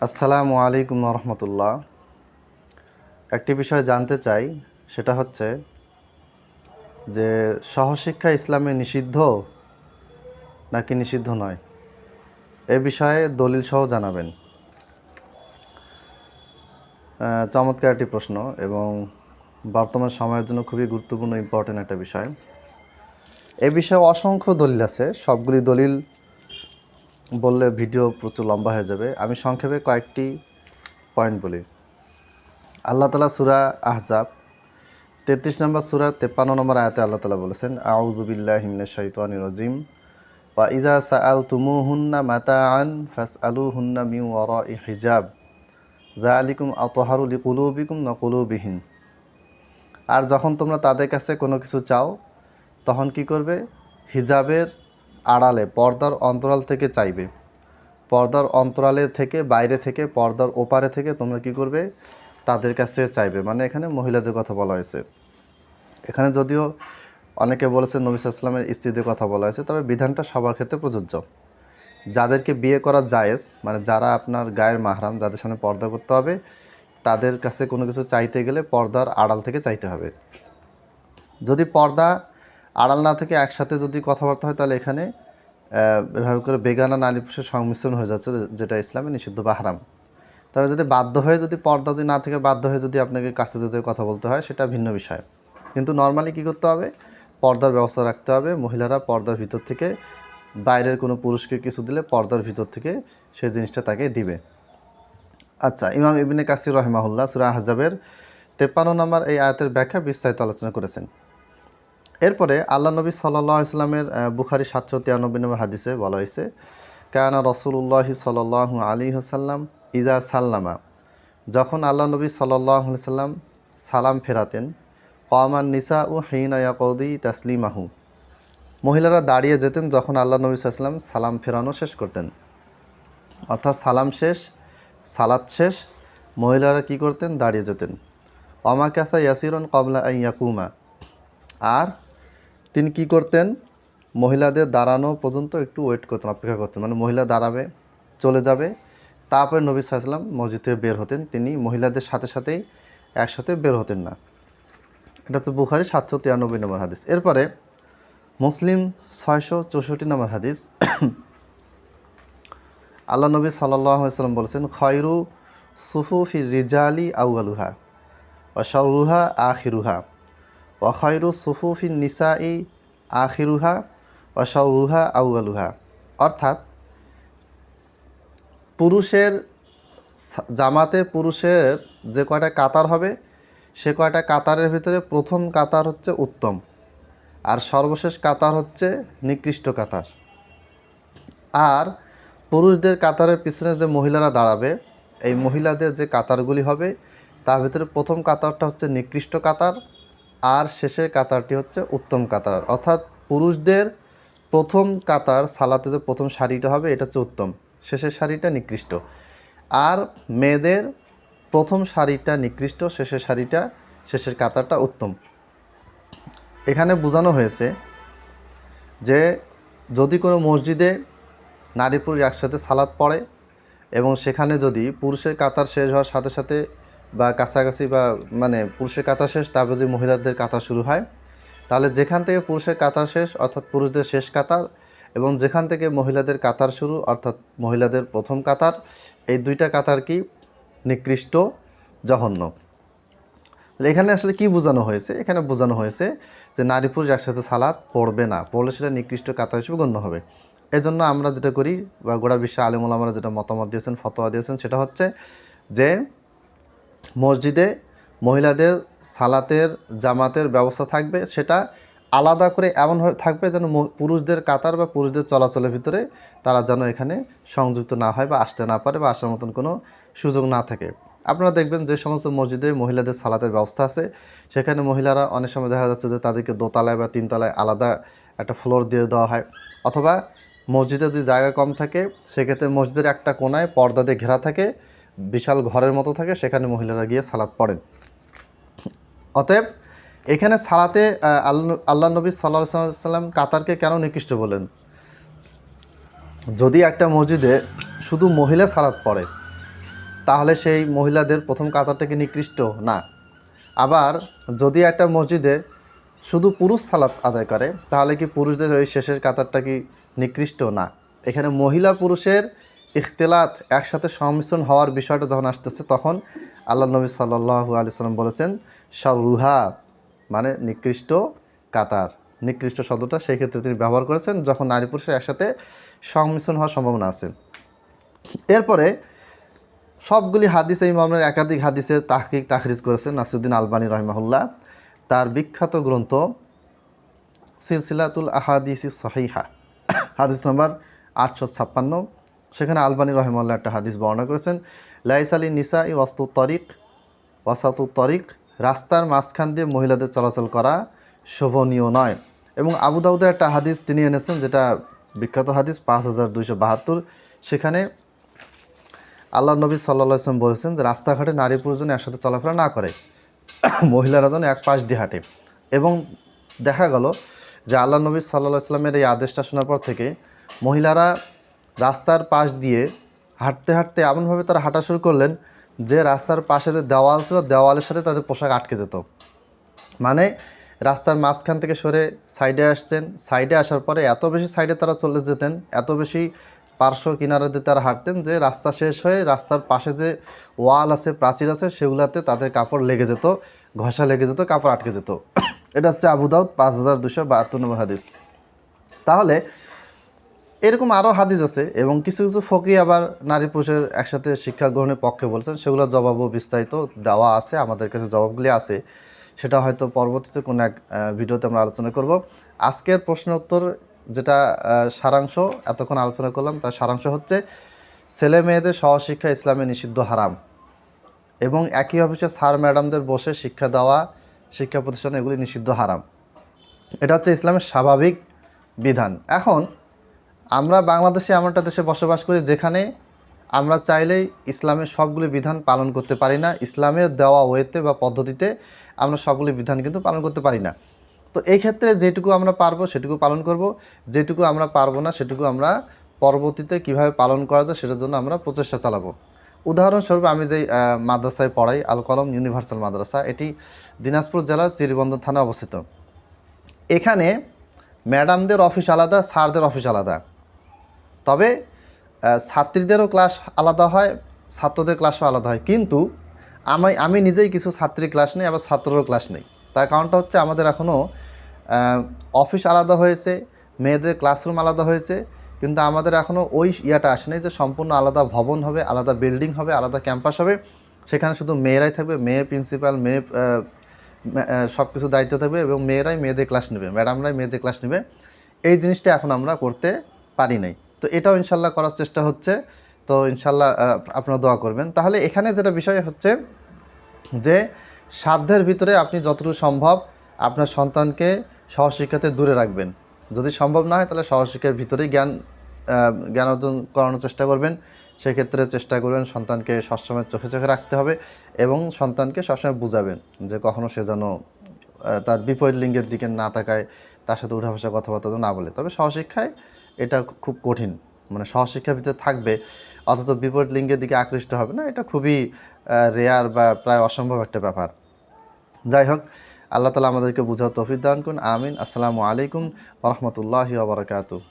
আসসালামু আলাইকুম রহমতুল্লাহ। একটি বিষয় জানতে চাই, সেটা হচ্ছে যে সহশিক্ষা ইসলামে নিষিদ্ধ নাকি নিষিদ্ধ নয়, এ বিষয়ে দলিল সহ জানাবেন। চমৎকার একটি প্রশ্ন এবং বর্তমান সময়ের জন্য খুবই গুরুত্বপূর্ণ ইম্পর্টেন্ট একটা বিষয়। এ বিষয়ে অসংখ্য দলিল আছে, সবগুলি দলিল বললে ভিডিও প্রচুর লম্বা হয়ে যাবে। আমি সংক্ষেপে কয়েকটি পয়েন্ট বলি। আল্লাহ তাআলা সূরা আহজাব 33 নম্বর সূরা 53 নম্বর আয়াতে আল্লাহ তাআলা বলেছেন, আউযু বিল্লাহি মিনাশ শাইতানির রাজিম, ওয়া ইযা সাআলতুমুহুন্না মাতাআন ফাসআলুহুন্না মিন ওয়ারাই হিজাব যালিকুম আতহারু লিকুলুবিকুম ওয়া কুলুবিহিন। আর যখন তোমরা তাদের কাছে কোনো কিছু চাও, তখন কি করবে? হিজাবের আড়ালে, পর্দার অন্তরাল থেকে চাইবে। পর্দার অন্তরালে থেকে, বাইরে থেকে, পর্দার ওপারে থেকে তোমরা কি করবে? তাদের কাছ থেকে চাইবে। মানে এখানে মহিলাদের কথা বলা হয়েছে। এখানে যদিও অনেকে বলেছেন নবী সাল্লাল্লাহু আলাইহি ওয়াসাল্লামের স্ত্রীদের কথা বলা হয়েছে, তবে বিধানটা সবার ক্ষেত্রে প্রযোজ্য। যাদেরকে বিয়ে করা জায়েজ, মানে যারা আপনার গায়ের মাহরাম, যাদের সামনে পর্দা করতে হবে, তাদের কাছে কোনো কিছু চাইতে গেলে পর্দার আড়াল থেকে চাইতে হবে। যদি পর্দা আড়াল না থেকে একসাথে যদি কথাবার্তা হয়, তাহলে এখানে এভাবে করে বেগানা নারী পুরুষের সংমিশ্রণ হয়ে যাচ্ছে, যেটা ইসলামে নিষিদ্ধ বা হারাম। তবে যদি বাধ্য হয়ে, যদি পর্দা যদি না থেকে বাধ্য হয়ে যদি আপনাকে কাছে যেতে কথা বলতে হয়, সেটা ভিন্ন বিষয়। কিন্তু নর্মালি কী করতে হবে? পর্দার ব্যবস্থা রাখতে হবে। মহিলারা পর্দার ভিতর থেকে, বাইরের কোনো পুরুষকে কিছু দিলে পর্দার ভিতর থেকে সেই জিনিসটা তাকে দিবে। আচ্ছা, ইমাম ইবনে কাসির রাহিমাহুল্লাহ সূরা আহজাবের 53 নম্বর এই আয়াতের ব্যাখ্যা বিস্তারিত আলোচনা করেছেন। এরপরে আল্লাহ নবী সাল্লাল্লাহু আলাইহি ওয়াসাল্লামের বুখারী 793 নম্বর হাদিসে বলা হয়েছে, কানা রাসূলুল্লাহি সাল্লাল্লাহু আলাইহি ওয়াসাল্লাম ইযা সাল্লামা, যখন আল্লাহ নবী সাল্লাল্লাহু আলাইহি ওয়াসাল্লাম সালাম ফেরাতেন, কামান নিসাউ হিনা ইয়াকদি তাসলিমাহু, মহিলারা দাঁড়িয়ে যেতেন যখন আল্লাহ নবী সাল্লাল্লাহু আলাইহি ওয়াসাল্লাম সালাম ফেরানো শেষ করতেন। অর্থাৎ সালাম শেষ, সালাত শেষ, মহিলারা কি করতেন? দাঁড়িয়ে যেতেন। ওমা কাসা ইয়াসিরুন ক্বাবলা আন ইয়াকুমা, আর তিনি কি করতেন? মহিলাদের দাঁড়ানো পর্যন্ত একটু ওয়েট করতেন, অপেক্ষা করতেন। মানে মহিলা দাঁড়াবে, চলে যাবে, তারপরে নবী সাল্লাল্লাহু আলাইহি ওয়াসাল্লাম মসজিদ থেকে বের হতেন। তিনি মহিলাদের সাথে সাথেই একসাথে বের হতেন না। এটা হচ্ছে বুখারী 793 নম্বর হাদিস। এরপরে মুসলিম 664 নম্বর হাদিস, আল্লাহ নবী সাল্লাল্লাহু আলাইহি ওয়াসাল্লাম বলেছেন, খয়রু সুফুফি রিজালি আউয়ালুহা ওয়া শাররুহা আখিরুহা ওয়া খয়রু সুফুফি নিসাই আখিরুহা ওয়া শাররুহা আউয়ালুহা। অর্থাৎ পুরুষের জামাতে পুরুষের যে কয়টা কাতার হবে, সে কয়টা কাতারের ভিতরে প্রথম কাতার হচ্ছে উত্তম, আর সর্বশেষ কাতার হচ্ছে নিকৃষ্ট কাতার। আর পুরুষদের কাতারের পিছনে যে মহিলারা দাঁড়াবে, এই মহিলাদের যে কাতারগুলি হবে, তার ভিতরে প্রথম কাতারটা হচ্ছে নিকৃষ্ট কাতার, আর শেষের কাতারটি হচ্ছে উত্তম কাতার। অর্থাৎ পুরুষদের প্রথম কাতার, সালাতে যে প্রথম সারিটা হবে, এটা হচ্ছে উত্তম, শেষের সারিটা নিকৃষ্ট। আর মেয়েদের প্রথম সারিটা নিকৃষ্ট, শেষের সারিটা, শেষের কাতারটা উত্তম। এখানে বোঝানো হয়েছে যে যদি কোনো মসজিদে নারী পুরুষ একসাথে সালাত পড়ে এবং সেখানে যদি পুরুষের কাতার শেষ হওয়ার সাথে সাথে বা কাছাকাছি, বা মানে পুরুষের কাতার শেষ, তারপর যদি মহিলাদের কাতার শুরু হয়, তাহলে যেখান থেকে পুরুষের কাতার শেষ অর্থাৎ পুরুষদের শেষ কাতার, এবং যেখান থেকে মহিলাদের কাতার শুরু অর্থাৎ মহিলাদের প্রথম কাতার, এই দুইটা কাতার কি? নিকৃষ্ট, জঘন্য। এখানে আসলে কি বোঝানো হয়েছে? এখানে বোঝানো হয়েছে যে নারী পুরুষ একসাথে সালাত পড়বে না, পড়লে সেটা নিকৃষ্ট কাতার হিসেবে গণ্য হবে। এজন্য আমরা যেটা করি, বা গোটা বিশ্বে আলেম ওলামারা যেটা মতামত দিয়েছেন, ফতোয়া দিয়েছেন, সেটা হচ্ছে যে মসজিদে মহিলাদের সালাতের জামাতের ব্যবস্থা থাকবে, সেটা আলাদা করে এমনভাবে থাকবে যেন পুরুষদের কাতার বা পুরুষদের চলাচলের ভিতরে তারা যেন এখানে সংযুক্ত না হয়, বা আসতে না পারে, বা আসার মতন কোনো সুযোগ না থাকে। আপনারা দেখবেন যে সমস্ত মসজিদে মহিলাদের সালাতের ব্যবস্থা আছে, সেখানে মহিলারা অনেক সময় দেখা যাচ্ছে যে তাদেরকে দোতলায় বা তিনতলায় আলাদা একটা ফ্লোর দিয়ে দেওয়া হয়, অথবা মসজিদে যদি জায়গা কম থাকে, সেক্ষেত্রে মসজিদের একটা কোনায় পর্দা দিয়ে ঘেরা থাকে, বিশাল ঘরের মতো থাকে, সেখানে মহিলারা গিয়ে সালাত পড়েন। অতএব এখানে সালাতে আল্লাহ নবী সাল্লাল্লাহু আলাইহি সাল্লাম কাতারকে কেন নিকৃষ্ট বলেন? যদি একটা মসজিদে শুধু মহিলা সালাত পড়ে তাহলে সেই মহিলাদের প্রথম কাতারটা কি নিকৃষ্ট? না। আবার যদি একটা মসজিদে শুধু পুরুষ সালাত আদায় করে তাহলে কি পুরুষদের ওই শেষের কাতারটা কি নিকৃষ্ট? না। এখানে মহিলা পুরুষের ইখতিলাত একসাথে সংমিশ্রণ হওয়ার বিষয়টা যখন আসতেছে তখন আল্লাহ নবী সাল্লাল্লাহু আলাইহি সাল্লাম বলেছেন শাররুহা, মানে নিকৃষ্ট কাতার। নিকৃষ্ট শব্দটা সেই ক্ষেত্রে তিনি ব্যবহার করেছেন যখন নারী পুরুষের একসাথে সংমিশ্রণ হওয়ার সম্ভাবনা আছে। এরপরে সবগুলি হাদিস এই মামলার একাধিক হাদিসের তাহকিক তাখরিজ করেছেন নাসিরউদ্দিন আলবানী রাহিমাহুল্লাহ তার বিখ্যাত গ্রন্থ সিলসিলাতুল আহাদিসিস সহিহা হাদিস নম্বর 856। সেখানে আলবানী রাহিমাহুল্লাহ একটা হাদিস বর্ণনা করেছেন, লাইস আলী নিসা ই ওয়াসাতু তরিক, রাস্তার মাঝখান দিয়ে মহিলাদের চলাচল করা শোভনীয় নয়। এবং আবু দাউদের একটা হাদিস তিনি এনেছেন যেটা বিখ্যাত হাদিস 5272। সেখানে আল্লাহ নবী সাল্লাল্লাহু আলাইহি ওয়াসাল্লাম বলেছেন যে রাস্তাঘাটে নারী পুরুষজন একসাথে চলাফেরা না করে, মহিলারা যেন এক পাশ দিয়ে হাঁটে। এবং দেখা গেল যে আল্লাহ নবী সাল্লাল্লাহু আলাইহি ওয়াসাল্লামের এই আদেশটা শোনার পর থেকে মহিলারা রাস্তার পাশ দিয়ে হাঁটতে হাঁটতে এমনভাবে তারা হাঁটা শুরু করলেন যে রাস্তার পাশে যে দেওয়াল ছিল দেওয়ালের সাথে তাদের পোশাক আটকে যেত। মানে রাস্তার মাঝখান থেকে সরে সাইডে আসছেন, সাইডে আসার পরে এত বেশি সাইডে তারা চলে যেতেন, এত বেশি পার্শ্ব কিনারা দিয়ে তারা হাঁটতেন যে রাস্তা শেষ হয়ে রাস্তার পাশে যে ওয়াল আছে, প্রাচীর আছে, সেগুলাতে তাদের কাপড় লেগে যেত, ঘষা লেগে যেত, কাপড় আটকে যেত। এটা হচ্ছে আবু দাউদ 5272 নম্বর হাদিস। তাহলে এরকম আরও হাদিস আছে এবং কিছু কিছু ফকি আবার নারী পুরুষের একসাথে শিক্ষা গ্রহণের পক্ষে বলছেন, সেগুলোর জবাবও বিস্তারিত দেওয়া আছে, আমাদের কাছে জবাবগুলি আছে। সেটা হয়তো পরবর্তীতে কোনো এক ভিডিওতে আমরা আলোচনা করব। আজকের প্রশ্ন উত্তর যেটা সারাংশ এতক্ষণ আলোচনা করলাম তার সারাংশ হচ্ছে ছেলে মেয়েদের সহশিক্ষা ইসলামে নিষিদ্ধ, হারাম। এবং একই অফিসে স্যার ম্যাডামদের বসে শিক্ষা দেওয়া শিক্ষা প্রতিষ্ঠানে এগুলি নিষিদ্ধ, হারাম। এটা হচ্ছে ইসলামের স্বাভাবিক বিধান। এখন আমরা বাংলাদেশে এমন একটা দেশে বসবাস করি যেখানে আমরা চাইলেই ইসলামের সবগুলি বিধান পালন করতে পারি না। ইসলামের দেওয়া ওয়েতে বা পদ্ধতিতে আমরা সবগুলি বিধান কিন্তু পালন করতে পারি না। তো এই ক্ষেত্রে যেটুকু আমরা পারবো সেটুকু পালন করব, যেটুকু আমরা পারবো না সেটুকু আমরা পরবর্তীতে কিভাবে পালন করা যায় সেটার জন্য আমরা প্রচেষ্টা চালাবো। উদাহরণস্বরূপ আমি যেই মাদ্রাসায় পড়াই, আল কলম ইউনিভার্সাল মাদ্রাসা, এটি দিনাজপুর জেলার চিরিবন্দর থানায় অবস্থিত। এখানে ম্যাডামদের অফিস আলাদা, স্যারদের অফিস আলাদা। তবে ছাত্রীদেরও ক্লাস আলাদা হয়, ছাত্রদের ক্লাসও আলাদা হয়। কিন্তু আমি নিজেই কিছু ছাত্রীর ক্লাস নেই, আবার ছাত্ররও ক্লাস নেই। তার কারণটা হচ্ছে আমাদের এখনও অফিস আলাদা হয়েছে, মেয়েদের ক্লাসরুম আলাদা হয়েছে, কিন্তু আমাদের এখনও ওই ইয়াটা আসেনি যে সম্পূর্ণ আলাদা ভবন হবে, আলাদা বিল্ডিং হবে, আলাদা ক্যাম্পাস হবে, সেখানে শুধু মেয়েরাই থাকবে, মেয়ে প্রিন্সিপাল, মেয়ে সব কিছু দায়িত্ব থাকবে এবং মেয়েরাই মেয়েদের ক্লাস নেবে, ম্যাডামরাই মেয়েদের ক্লাস নেবে। এই জিনিসটা এখন আমরা করতে পারি নাই। তো এটাও ইনশাল্লাহ করার চেষ্টা হচ্ছে। তো ইনশাল্লাহ আপনারা দোয়া করবেন। তাহলে এখানে যেটা বিষয় হচ্ছে যে সাধ্যের ভিতরে আপনি যতটুকু সম্ভব আপনার সন্তানকে সহশিক্ষাতে দূরে রাখবেন। যদি সম্ভব না হয় তাহলে সহশিক্ষার ভিতরেই জ্ঞান অর্জন করানোর চেষ্টা করবেন। সেক্ষেত্রে চেষ্টা করবেন সন্তানকে সবসময় চোখে চোখে রাখতে হবে এবং সন্তানকে সবসময় বুঝাবেন যে কখনো সে যেন তার বিপরীত লিঙ্গের দিকে না তাকায়, তার সাথে উঠা বসা কথাবার্তা না বলে। তবে সহশিক্ষায় এটা খুব কঠিন, মানে সহশিক্ষার ভিতরে থাকবে অথচ বিপরীত লিঙ্গের দিকে আকৃষ্ট হবে না, এটা খুবই রেয়ার বা প্রায় অসম্ভব একটা ব্যাপার। যাই হোক, আল্লাহ তাআলা আমাদেরকে বুঝার তৌফিক দান করুন। আমিন। আসসালামু আলাইকুম ওয়া রাহমাতুল্লাহি ওয়া বারাকাতুহু।